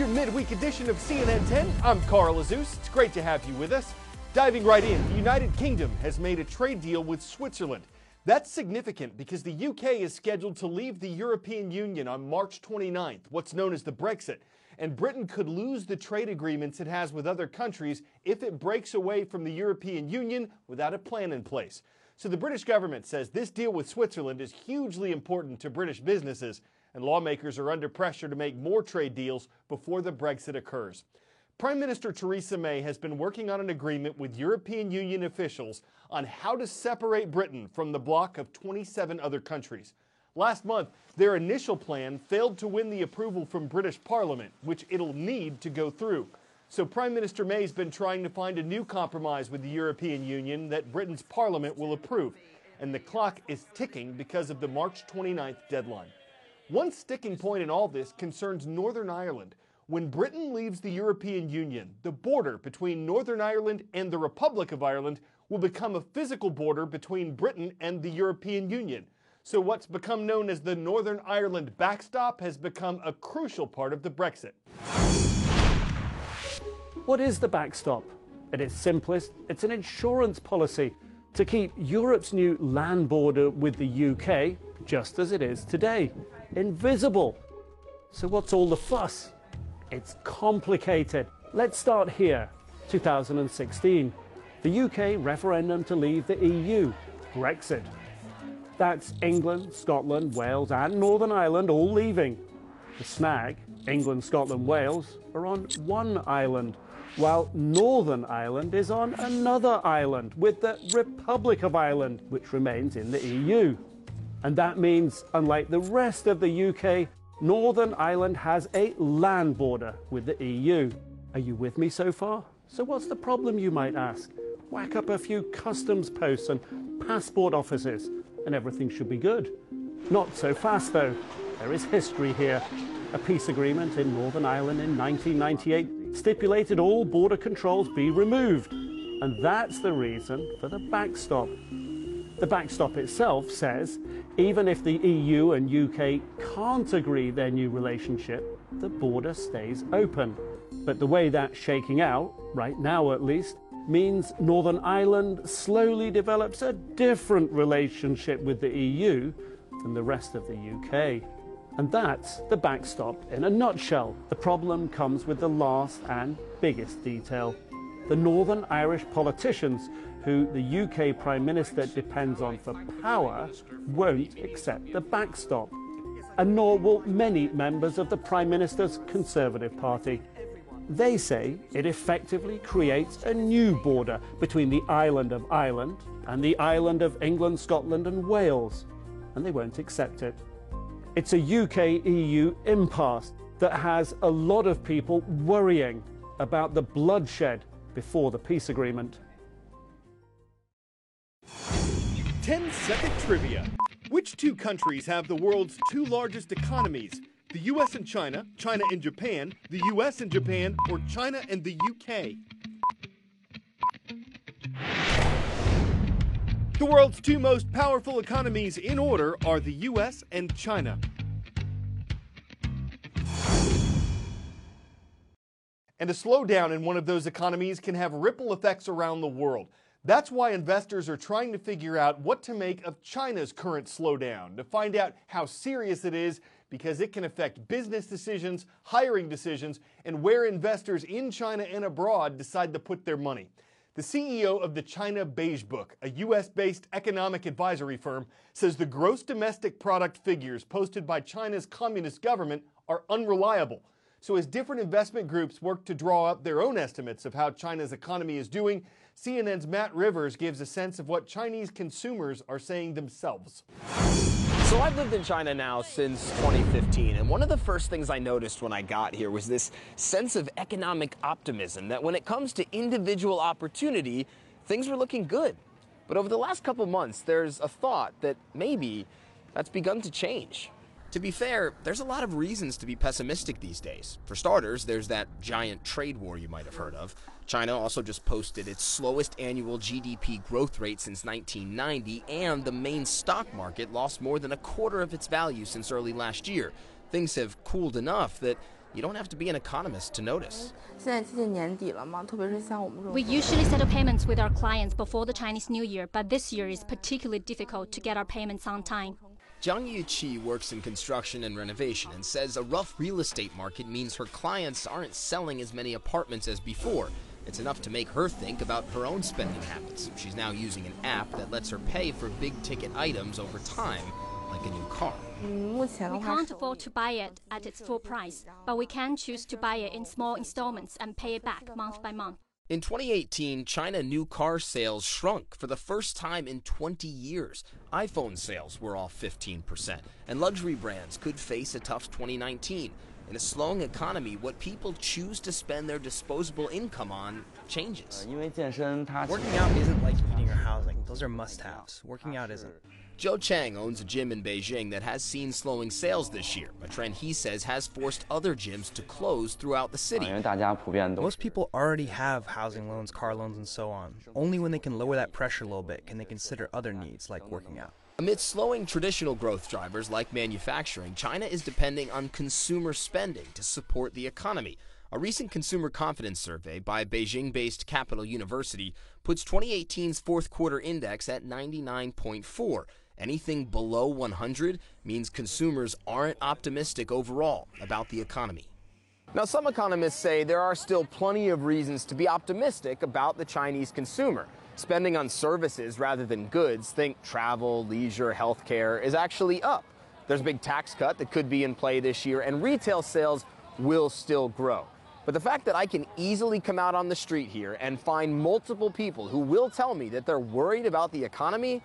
your midweek edition of CNN 10. I'm Carl Azuz. It's great to have you with us. Diving right in, the United Kingdom has made a trade deal with Switzerland. That's significant because the UK is scheduled to leave the European Union on March 29th, what's known as the Brexit. And Britain could lose the trade agreements it has with other countries if it breaks away from the European Union without a plan in place. So the British government says this deal with Switzerland is hugely important to British businesses, and lawmakers are under pressure to make more trade deals before the Brexit occurs. Prime Minister Theresa May has been working on an agreement with European Union officials on how to separate Britain from the bloc of 27 other countries. Last month, their initial plan failed to win the approval from British Parliament, which it'll need to go through. So Prime Minister May's been trying to find a new compromise with the European Union that Britain's Parliament will approve. And the clock is ticking because of the March 29th deadline. One sticking point in all this concerns Northern Ireland. When Britain leaves the European Union, the border between Northern Ireland and the Republic of Ireland will become a physical border between Britain and the European Union. So what's become known as the Northern Ireland backstop has become a crucial part of the Brexit. What is the backstop? At its simplest, it's an insurance policy to keep Europe's new land border with the UK just as it is today, invisible. So what's all the fuss? It's complicated. Let's start here. 2016, the UK referendum to leave the EU, Brexit. That's England, Scotland, Wales and Northern Ireland all leaving. The snag, England, Scotland, Wales are on one island, while Northern Ireland is on another island with the Republic of Ireland, which remains in the EU. And that means, unlike the rest of the UK, Northern Ireland has a land border with the EU. Are you with me so far? So what's the problem, you might ask? Whack up a few customs posts and passport offices, and everything should be good. Not so fast, though. There is history here. A peace agreement in Northern Ireland in 1998 stipulated all border controls be removed. And that's the reason for the backstop. The backstop itself says, even if the EU and UK can't agree their new relationship, the border stays open. But the way that's shaking out, right now at least, means Northern Ireland slowly develops a different relationship with the EU than the rest of the UK. And that's the backstop in a nutshell. The problem comes with the last and biggest detail. The Northern Irish politicians, who the UK Prime Minister depends on for power, won't accept the backstop. And nor will many members of the Prime Minister's Conservative Party. They say it effectively creates a new border between the island of Ireland and the island of England, Scotland and Wales, and they won't accept it. It's a UK-EU impasse that has a lot of people worrying about the bloodshed before the peace agreement. 10-second trivia. Which two countries have the world's two largest economies? The US and China, China and Japan, the US and Japan, or China and the UK? The world's two most powerful economies in order are the US and China. And a slowdown in one of those economies can have ripple effects around the world. That's why investors are trying to figure out what to make of China's current slowdown, to find out how serious it is, because it can affect business decisions, hiring decisions, and where investors in China and abroad decide to put their money. The CEO of the China Beige Book, a US-based economic advisory firm, says the gross domestic product figures posted by China's communist government are unreliable. So as different investment groups work to draw up their own estimates of how China's economy is doing, CNN's Matt Rivers gives a sense of what Chinese consumers are saying themselves. So I've lived in China now since 2015, and one of the first things I noticed when I got here was this sense of economic optimism, that when it comes to individual opportunity, things were looking good. But over the last couple months, there's a thought that maybe that's begun to change. To be fair, there's a lot of reasons to be pessimistic these days. For starters, there's that giant trade war you might have heard of. China also just posted its slowest annual GDP growth rate since 1990, and the main stock market lost more than a quarter of its value since early last year. Things have cooled enough that you don't have to be an economist to notice. We usually settle payments with our clients before the Chinese New Year, but this year is particularly difficult to get our payments on time. Jiang Yuqi works in construction and renovation and says a rough real estate market means her clients aren't selling as many apartments as before. It's enough to make her think about her own spending habits. She's now using an app that lets her pay for big-ticket items over time, like a new car. We can't afford to buy it at its full price, but we can choose to buy it in small installments and pay it back month by month. In 2018, China new car sales shrunk for the first time in 20 years. iPhone sales were off 15%, and luxury brands could face a tough 2019. In a slowing economy, what people choose to spend their disposable income on changes. Working out isn't like eating or housing. Those are must-haves. Working out isn't. Zhou Cheng owns a gym in Beijing that has seen slowing sales this year, a trend he says has forced other gyms to close throughout the city. Most people already have housing loans, car loans, and so on. Only when they can lower that pressure a little bit can they consider other needs like working out. Amidst slowing traditional growth drivers like manufacturing, China is depending on consumer spending to support the economy. A recent consumer confidence survey by Beijing-based Capital University puts 2018's fourth quarter index at 99.4. Anything below 100 means consumers aren't optimistic overall about the economy. Now, some economists say there are still plenty of reasons to be optimistic about the Chinese consumer. Spending on services rather than goods, think travel, leisure, healthcare, is actually up. There's a big tax cut that could be in play this year, and retail sales will still grow. But the fact that I can easily come out on the street here and find multiple people who will tell me that they're worried about the economy,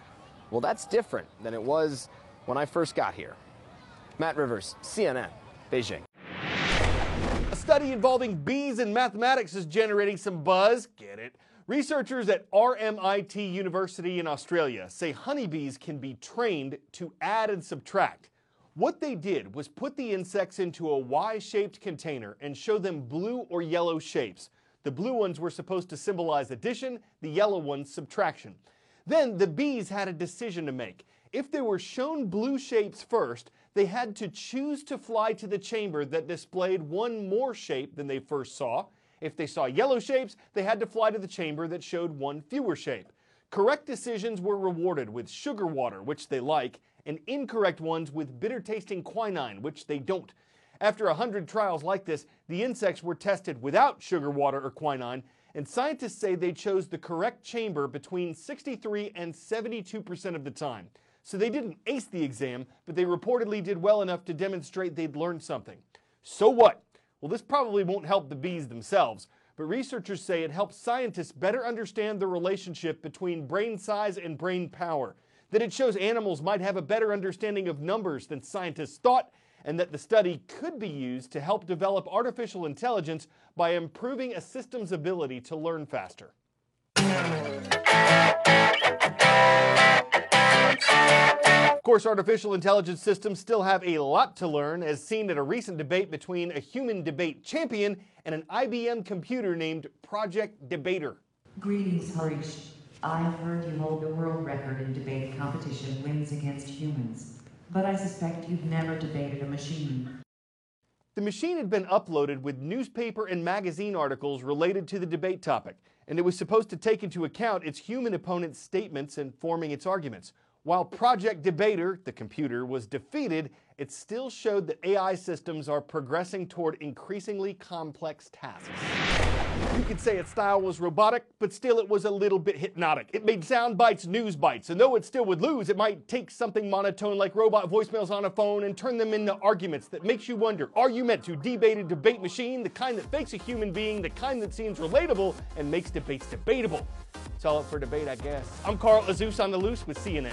well, that's different than it was when I first got here. Matt Rivers, CNN, Beijing. A study involving bees and mathematics is generating some buzz. Get it? Researchers at RMIT University in Australia say honeybees can be trained to add and subtract. What they did was put the insects into a Y-shaped container and show them blue or yellow shapes. The blue ones were supposed to symbolize addition, the yellow ones subtraction. Then the bees had a decision to make. If they were shown blue shapes first, they had to choose to fly to the chamber that displayed one more shape than they first saw. If they saw yellow shapes, they had to fly to the chamber that showed one fewer shape. Correct decisions were rewarded with sugar water, which they like, and incorrect ones with bitter-tasting quinine, which they don't. After 100 trials like this, the insects were tested without sugar water or quinine, and scientists say they chose the correct chamber between 63 and 72% of the time. So they didn't ace the exam, but they reportedly did well enough to demonstrate they'd learned something. So what? Well, this probably won't help the bees themselves, but researchers say it helps scientists better understand the relationship between brain size and brain power, that it shows animals might have a better understanding of numbers than scientists thought, and that the study could be used to help develop artificial intelligence by improving a system's ability to learn faster. Of course, artificial intelligence systems still have a lot to learn, as seen at a recent debate between a human debate champion and an IBM computer named Project Debater. Greetings, Harish. I've heard you hold the world record in debate competition wins against humans, but I suspect you've never debated a machine. The machine had been uploaded with newspaper and magazine articles related to the debate topic, and it was supposed to take into account its human opponent's statements and forming its arguments. While Project Debater, the computer, was defeated, it still showed that AI systems are progressing toward increasingly complex tasks. You could say its style was robotic, but still it was a little bit hypnotic. It made sound bites news bites, and though it still would lose, it might take something monotone like robot voicemails on a phone and turn them into arguments that makes you wonder, are you meant to debate a debate machine, the kind that fakes a human being, the kind that seems relatable and makes debates debatable? It's all up for debate, I guess. I'm Carl Azuz on the Loose with CNN.